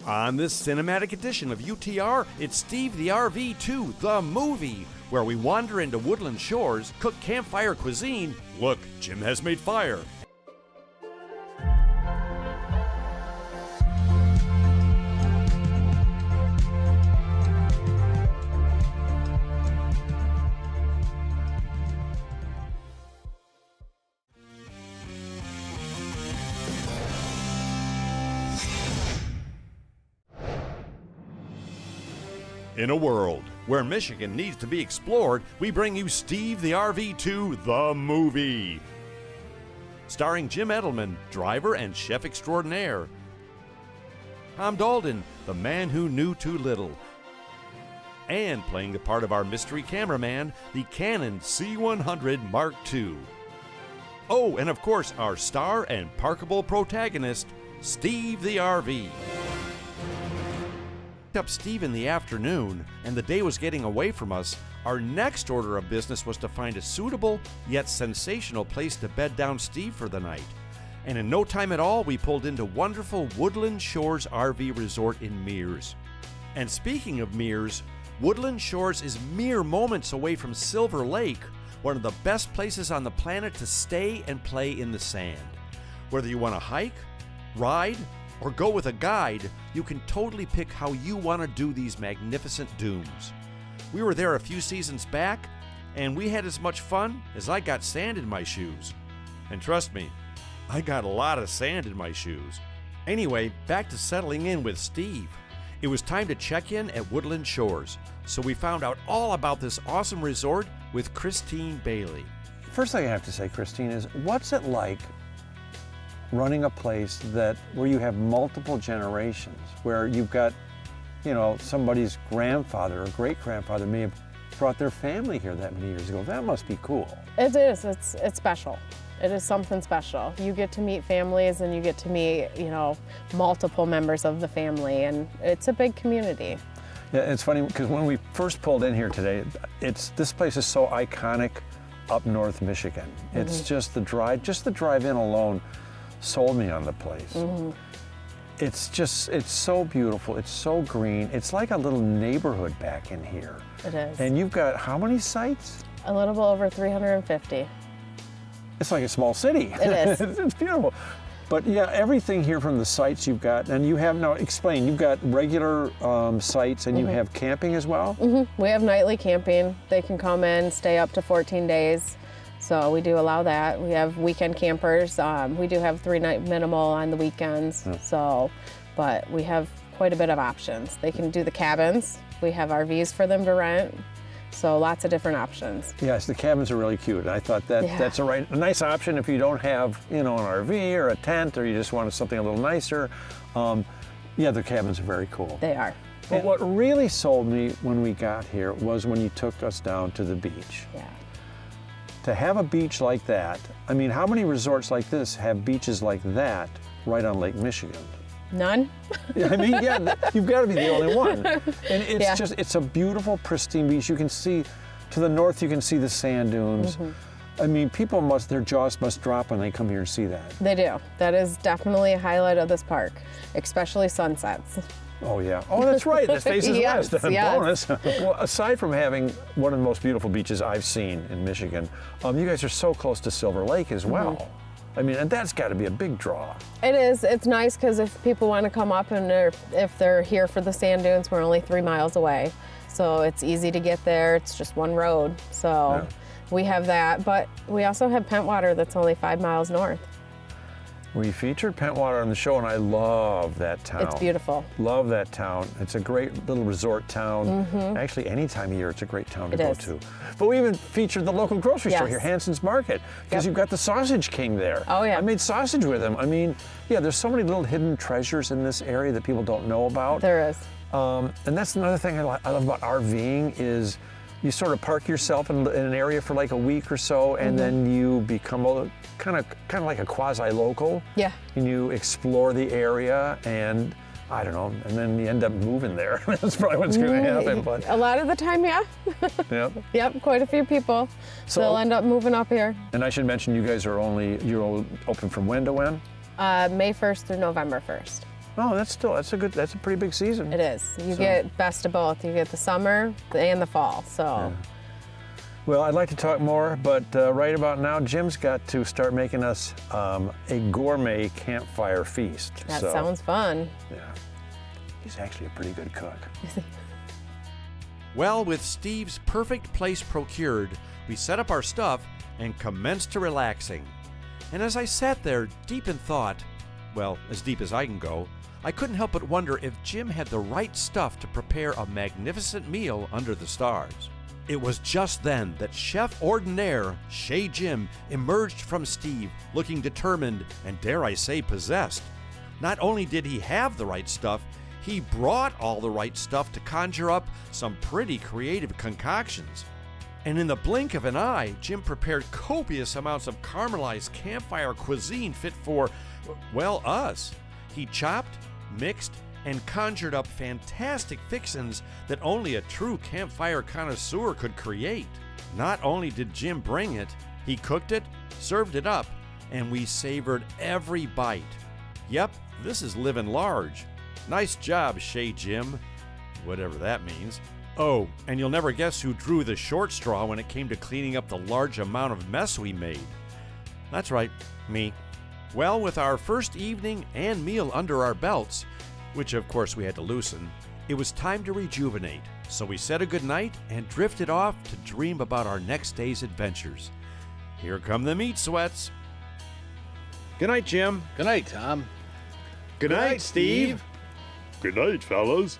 On this cinematic edition of UTR, it's Steve the RV 2, the movie, where we wander into Woodland shores, cook campfire cuisine. Look, Jim has made fire. In a world where Michigan needs to be explored, we bring you Steve the RV 2, the movie. Starring Jim Edelman, driver and chef extraordinaire. Tom Dalton, the man who knew too little. And playing the part of our mystery cameraman, the Canon C100 Mark II. Oh, and of course, our star and parkable protagonist, Steve the RV. Up Steve in the afternoon, and the day was getting away from us. Our next order of business was to find a suitable yet sensational place to bed down Steve for the night. And in no time at all, we pulled into wonderful Woodland Shores RV Resort in Mears. And speaking of Mears, Woodland Shores is mere moments away from Silver Lake, one of the best places on the planet to stay and play in the sand. Whether you want to hike, ride, or go with a guide, you can totally pick how you want to do these magnificent dunes. We were there a few seasons back, and we had as much fun as I got sand in my shoes. And trust me, I got a lot of sand in my shoes. Anyway, back to settling in with Steve. It was time to check in at Woodland Shores, so we found out all about this awesome resort with Christine Bailey. First thing I have to say, Christine, is what's it like running a place where you have multiple generations, where you've got, somebody's grandfather or great-grandfather may have brought their family here that many years ago. That must be cool. It is. It's special. It is something special. You get to meet families and you get to meet, multiple members of the family, and it's a big community. Yeah, it's funny because when we first pulled in here today, this place is so iconic up north Michigan. It's just the drive in alone sold me on the place. It's so beautiful, it's so green. It's like a little neighborhood back in here. It is. And you've got how many sites? A little bit over 350. It's like a small city. It is. It's beautiful. But yeah, everything here from the sites you've got, and you have, now explain, you've got regular sites and you have camping as well? We have nightly camping. They can come in, stay up to 14 days. So we do allow that. We have weekend campers. We do have 3-night minimal on the weekends. But we have quite a bit of options. They can do the cabins. We have RVs for them to rent. So lots of different options. Yes, the cabins are really cute. I thought that's a nice option if you don't have, an RV or a tent, or you just want something a little nicer. Yeah, the cabins are very cool. They are. But what really sold me when we got here was when you took us down to the beach. Yeah. To have a beach like that, I mean, how many resorts like this have beaches like that right on Lake Michigan? None. I mean, yeah, you've got to be the only one. And it's a beautiful, pristine beach. You can see, to the north, you can see the sand dunes. I mean, their jaws must drop when they come here and see that. They do. That is definitely a highlight of this park, especially sunsets. Oh, yeah. Oh, that's right. That faces Yes, west. yes. Bonus. Well, aside from having one of the most beautiful beaches I've seen in Michigan, you guys are so close to Silver Lake as well. I mean, and that's got to be a big draw. It is. It's nice because if people want to come up and if they're here for the sand dunes, we're only 3 miles away. So it's easy to get there. It's just one road. So we have that. But we also have Pentwater that's only 5 miles north. We featured Pentwater on the show, and I love that town. It's beautiful. Love that town. It's a great little resort town. Actually, any time of year, it's a great town to go to. But we even featured the local grocery store here, Hanson's Market, because you've got the Sausage King there. Oh, yeah. I made sausage with him. I mean, yeah, there's so many little hidden treasures in this area that people don't know about. There is. And that's another thing I love about RVing is you sort of park yourself in an area for like a week or so, and then you become a kind of like a quasi-local. Yeah. And you explore the area, and I don't know, and then you end up moving there. That's probably what's going to happen. But a lot of the time, yeah. Yep, quite a few people. So they'll end up moving up here. And I should mention, you guys are you're open from when to when? May 1st through November 1st. Oh, that's a pretty big season. It is. You get best of both. You get the summer and the fall. So. Yeah. Well, I'd like to talk more, but right about now, Jim's got to start making us a gourmet campfire feast. That sounds fun. Yeah. He's actually a pretty good cook. Well, with Steve's perfect place procured, we set up our stuff and commenced to relaxing. And as I sat there, deep in thought, well, as deep as I can go, I couldn't help but wonder if Jim had the right stuff to prepare a magnificent meal under the stars. It was just then that Chef Ordinaire, Chez Jim, emerged from Steve, looking determined and, dare I say, possessed. Not only did he have the right stuff, he brought all the right stuff to conjure up some pretty creative concoctions. And in the blink of an eye, Jim prepared copious amounts of caramelized campfire cuisine fit for, well, us. He chopped, mixed, and conjured up fantastic fixins that only a true campfire connoisseur could create. Not only did Jim bring it, he cooked it, served it up, and we savored every bite. Yep, this is living large. Nice job, Chez Jim. Whatever that means. Oh, and you'll never guess who drew the short straw when it came to cleaning up the large amount of mess we made. That's right, me. Well, with our first evening and meal under our belts, which of course we had to loosen, it was time to rejuvenate. So we said a good night and drifted off to dream about our next day's adventures. Here come the meat sweats. Good night, Jim. Good night, Tom. Good night, Steve. Good night, fellas.